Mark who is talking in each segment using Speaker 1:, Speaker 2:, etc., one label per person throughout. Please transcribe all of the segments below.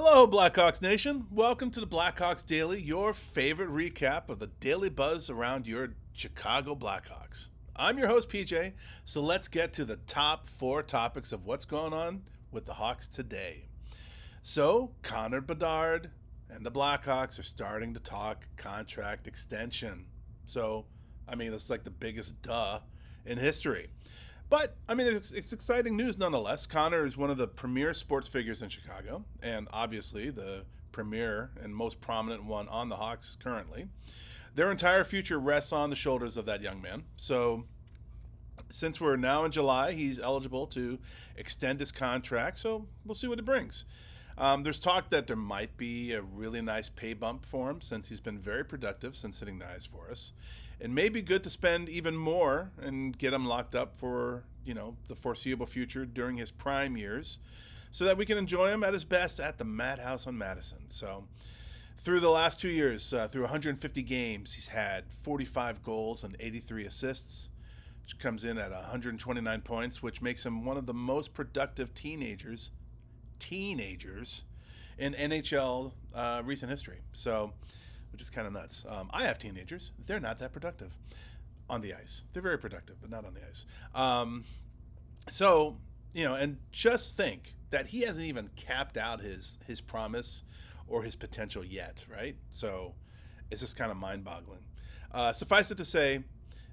Speaker 1: Hello, Blackhawks Nation. Welcome to the Blackhawks Daily, your favorite recap of the daily buzz around your Chicago Blackhawks. I'm your host, PJ, so let's get to the top four topics of what's going on with the Hawks today. So, Connor Bedard and the Blackhawks are starting to talk contract extension. This is like the biggest duh in history. But, it's exciting news nonetheless. Connor is one of the premier sports figures in Chicago, and obviously the premier and most prominent one on the Hawks currently. Their entire future rests on the shoulders of that young man. So, since we're now in July, he's eligible to extend his contract, so we'll see what it brings. There's talk that there might be a really nice pay bump for him since he's been very productive since hitting the ice for us. It may be good to spend even more and get him locked up for, the foreseeable future during his prime years so that we can enjoy him at his best at the Madhouse on Madison. So through the last 2 years, through 150 games, he's had 45 goals and 83 assists, which comes in at 129 points, which makes him one of the most productive teenagers in NHL recent history. So, which is kind of nuts. I have teenagers. They're not that productive on the ice. They're very productive, but not on the ice. And just think that he hasn't even capped out his promise or his potential yet, right? So it's just kind of mind-boggling. Suffice it to say,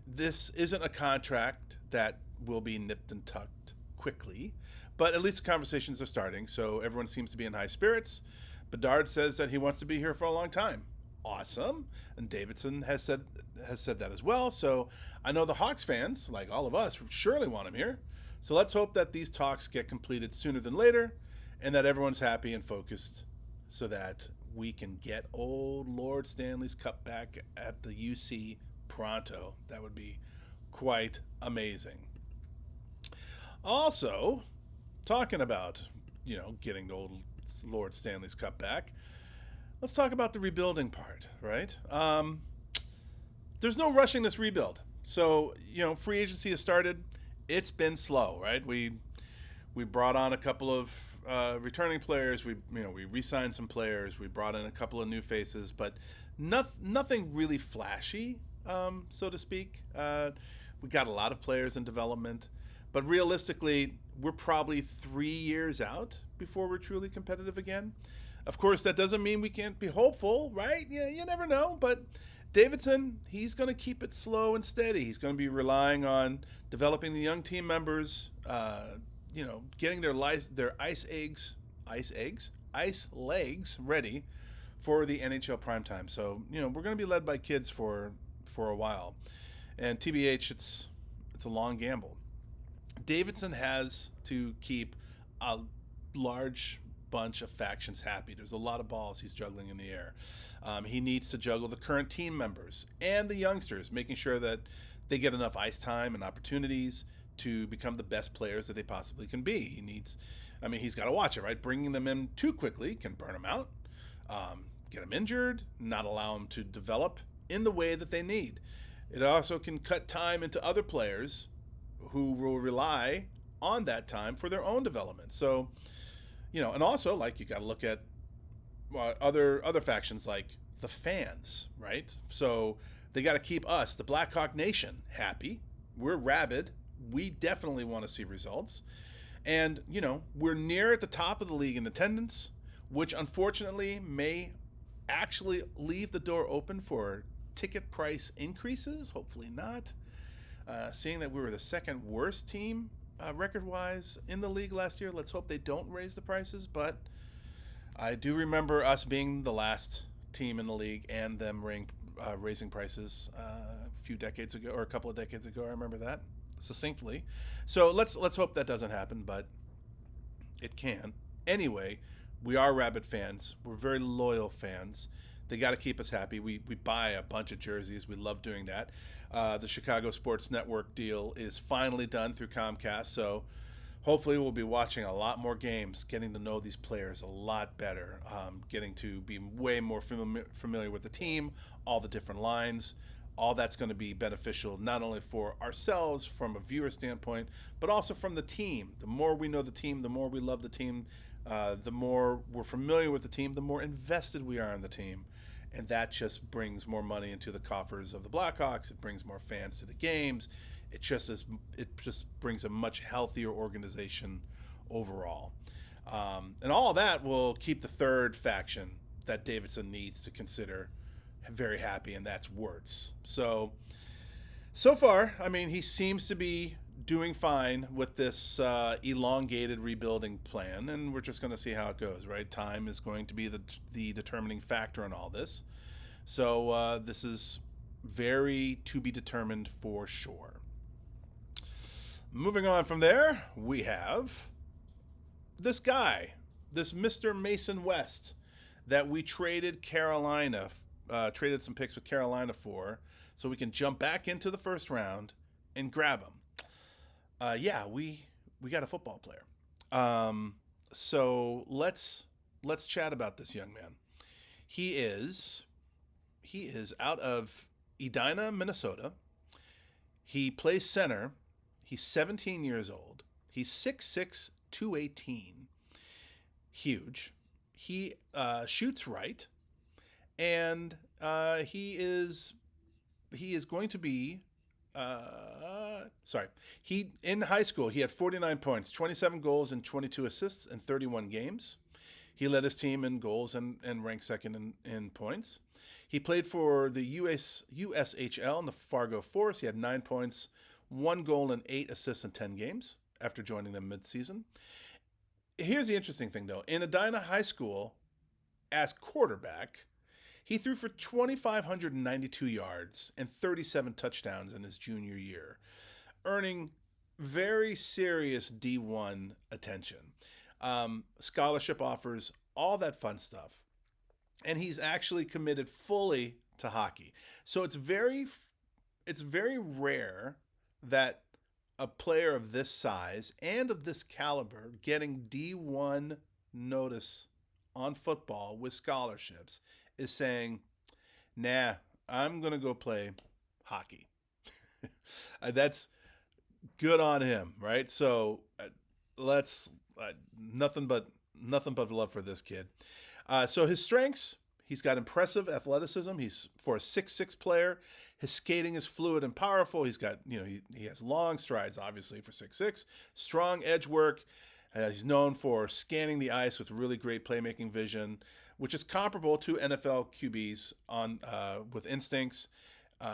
Speaker 1: this isn't a contract that will be nipped and tucked quickly, but at least the conversations are starting, so everyone seems to be in high spirits. Bedard says that he wants to be here for a long time. Awesome. And Davidson has said that as well. So I know the Hawks fans, like all of us, surely want him here. So let's hope that these talks get completed sooner than later and that everyone's happy and focused so that we can get old Lord Stanley's Cup back at the UC pronto. That would be quite amazing. Also, talking about, getting the old Lord Stanley's Cup back, let's talk about the rebuilding part, right? There's no rushing this rebuild. So, free agency has started. It's been slow, right? We brought on a couple of returning players. We re-signed some players. We brought in a couple of new faces, but nothing really flashy, so to speak. We got a lot of players in development, but realistically, we're probably 3 years out before we're truly competitive again. Of course, that doesn't mean we can't be hopeful, right? Yeah, you never know. But Davidson, he's going to keep it slow and steady. He's going to be relying on developing the young team members, getting their ice legs ready for the NHL primetime. So, we're going to be led by kids for a while. And TBH, it's a long gamble. Davidson has to keep a large bunch of factions happy. There's a lot of balls he's juggling in the air. He needs to juggle the current team members and the youngsters, making sure that they get enough ice time and opportunities to become the best players that they possibly can be. He's got to watch it, right? Bringing them in too quickly can burn them out, get them injured, not allow them to develop in the way that they need. It also can cut time into other players who will rely on that time for their own development. So, and also, like, you got to look at other factions like the fans, right? So they got to keep us, the Blackhawk Nation, happy. We're rabid. We definitely want to see results. And, we're near at the top of the league in attendance, which unfortunately may actually leave the door open for ticket price increases. Hopefully not. Seeing that we were the second worst team record-wise in the league last year, let's hope they don't raise the prices. But I do remember us being the last team in the league and them raising prices a few decades ago, or a couple of decades ago. I remember that succinctly. So let's hope that doesn't happen, but it can. Anyway, we are rabid fans. We're very loyal fans. They got to keep us happy. We buy a bunch of jerseys. We love doing that. The Chicago Sports Network deal is finally done through Comcast, so hopefully we'll be watching a lot more games, getting to know these players a lot better, getting to be way more familiar with the team, all the different lines. All that's going to be beneficial not only for ourselves from a viewer standpoint, but also from the team. The more we know the team, the more we love the team, The more we're familiar with the team, the more invested we are in the team. And that just brings more money into the coffers of the Blackhawks. It brings more fans to the games. It just brings a much healthier organization overall. And all of that will keep the third faction that Davidson needs to consider very happy, and that's Wirtz. So far, I mean, he seems to be doing fine with this elongated rebuilding plan, and we're just going to see how it goes, right? Time is going to be the determining factor in all this. So this is very to be determined for sure. Moving on from there, we have this guy, this Mr. Mason West, that we traded traded some picks with Carolina for, so we can jump back into the first round and grab him. We got a football player. So let's chat about this young man. He is out of Edina, Minnesota. He plays center. He's 17 years old. He's 6'6", 218. Huge. He shoots right, and he is going to be. He in high school he had 49 points, 27 goals, and 22 assists in 31 games. He led his team in goals and ranked second in points. He played for the USHL in the Fargo Force. He had 9 points, 1 goal, and 8 assists in 10 games after joining them mid-season. Here's the interesting thing, though. In Edina High School, as quarterback, he threw for 2,592 yards and 37 touchdowns in his junior year, earning very serious D1 attention. Scholarship offers, all that fun stuff. And he's actually committed fully to hockey. So it's very rare that a player of this size and of this caliber getting D1 notice on football with scholarships is saying, nah, I'm going to go play hockey. That's good on him, right? So nothing but love for this kid. So his strengths, he's got impressive athleticism. He's for a 6'6" player. His skating is fluid and powerful. He's got, he has long strides, obviously, for 6'6". Strong edge work. He's known for scanning the ice with really great playmaking vision, which is comparable to NFL QBs with instincts.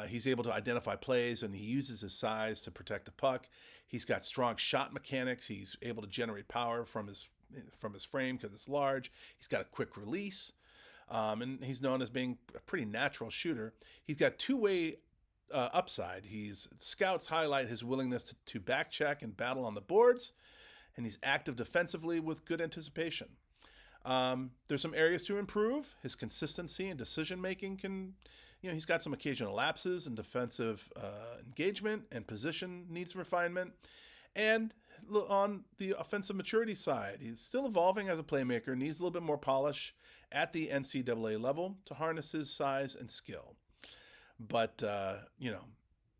Speaker 1: He's able to identify plays, and he uses his size to protect the puck. He's got strong shot mechanics. He's able to generate power from his frame because it's large. He's got a quick release. And he's known as being a pretty natural shooter. He's got two-way upside. Scouts highlight his willingness to back check and battle on the boards, and he's active defensively with good anticipation. There's some areas to improve. His consistency and decision-making he's got some occasional lapses in defensive engagement, and position needs refinement. And on the offensive maturity side, he's still evolving as a playmaker, needs a little bit more polish at the NCAA level to harness his size and skill. But,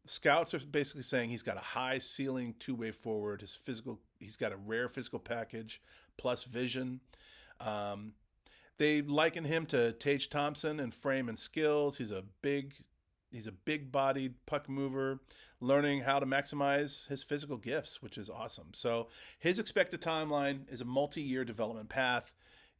Speaker 1: scouts are basically saying he's got a high ceiling two-way forward. He's got a rare physical package plus vision. They liken him to Tage Thompson in frame and skills. He's a big-bodied puck mover, learning how to maximize his physical gifts, which is awesome. So his expected timeline is a multi-year development path,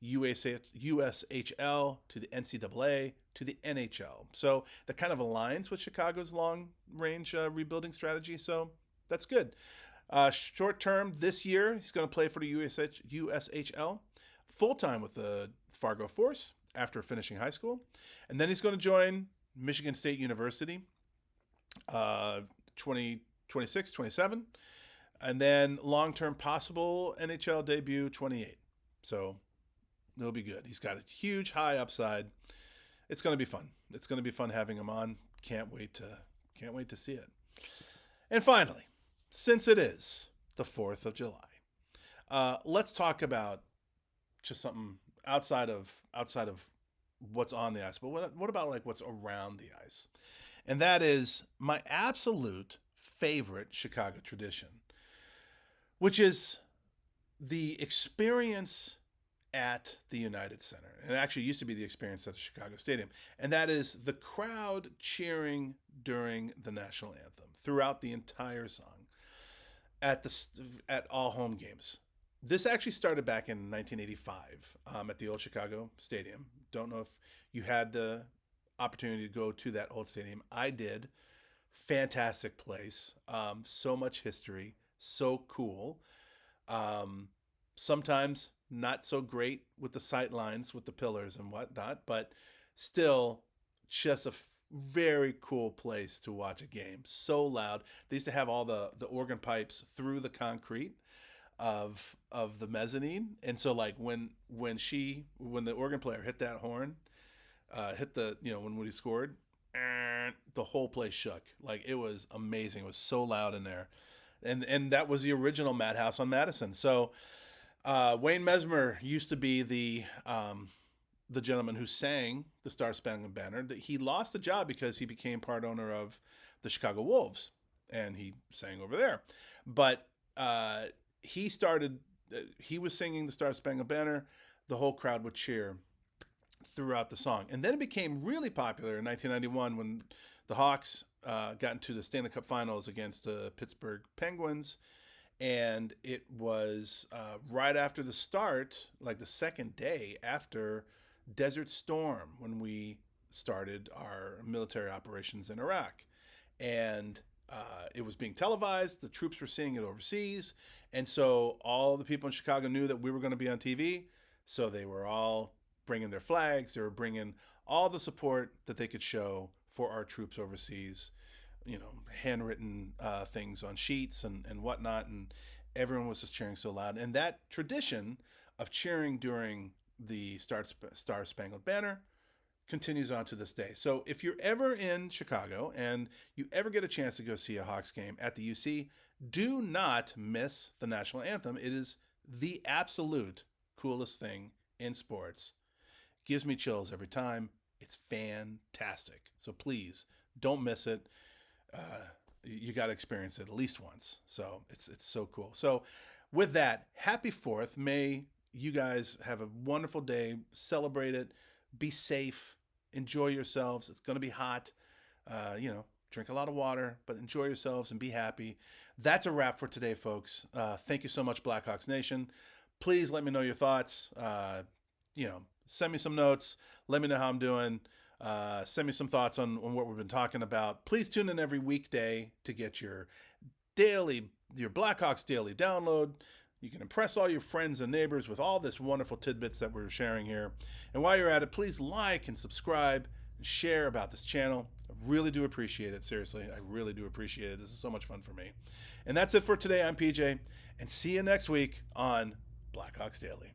Speaker 1: USHL to the NCAA to the NHL. So that kind of aligns with Chicago's long-range rebuilding strategy. So that's good. Short term, this year, he's going to play for the USHL, full-time with the Fargo Force after finishing high school. And then he's going to join Michigan State University, 2026, 27. And then long-term possible NHL debut, 28. So it'll be good. He's got a huge high upside. It's going to be fun. It's going to be fun having him on. Can't wait to see it. And finally, since it is the 4th of July, let's talk about just something outside of what's on the ice. But what about like what's around the ice? And that is my absolute favorite Chicago tradition, which is the experience at the United Center. And it actually used to be the experience at the Chicago Stadium. And that is the crowd cheering during the national anthem throughout the entire song at all home games. This actually started back in 1985 at the old Chicago Stadium. Don't know if you had the opportunity to go to that old stadium. I did. Fantastic place. So much history. So cool. Sometimes not so great with the sight lines, with the pillars and whatnot, but still just a very cool place to watch a game. So loud. They used to have all the organ pipes through the concrete of the mezzanine, and so like when the organ player hit that horn, hit the when Woody scored, the whole place shook. Like, it was amazing. It was so loud in there, and that was the original Madhouse on Madison. So Wayne Mesmer used to be the gentleman who sang the Star Spangled Banner. He lost the job because he became part owner of the Chicago Wolves, and he sang over there. But he was singing the Star Spangled Banner. The whole crowd would cheer throughout the song. And then it became really popular in 1991 when the Hawks got into the Stanley Cup Finals against the Pittsburgh Penguins. And it was right after the start, like the second day after Desert Storm, when we started our military operations in Iraq. And it was being televised. The troops were seeing it overseas. And so all the people in Chicago knew that we were going to be on TV. So they were all bringing their flags. They were bringing all the support that they could show for our troops overseas. Handwritten things on sheets and whatnot. And everyone was just cheering so loud. And that tradition of cheering during the Star Spangled Banner continues on to this day. So if you're ever in Chicago and you ever get a chance to go see a Hawks game at the UC, do not miss the national anthem. It is the absolute coolest thing in sports. Gives me chills every time. It's fantastic. So please don't miss it. You got to experience it at least once. So it's so cool. So with that, happy 4th. May you guys have a wonderful day. Celebrate it. Be safe. Enjoy yourselves. It's going to be hot. Drink a lot of water, but enjoy yourselves and be happy. That's a wrap for today, folks. Thank you so much, Blackhawks Nation. Please let me know your thoughts. Send me some notes. Let me know how I'm doing. Send me some thoughts on what we've been talking about. Please tune in every weekday to get your Blackhawks Daily download. You can impress all your friends and neighbors with all this wonderful tidbits that we're sharing here. And while you're at it, please like and subscribe and share about this channel. I really do appreciate it. Seriously, I really do appreciate it. This is so much fun for me. And that's it for today. I'm PJ, and see you next week on Blackhawks Daily.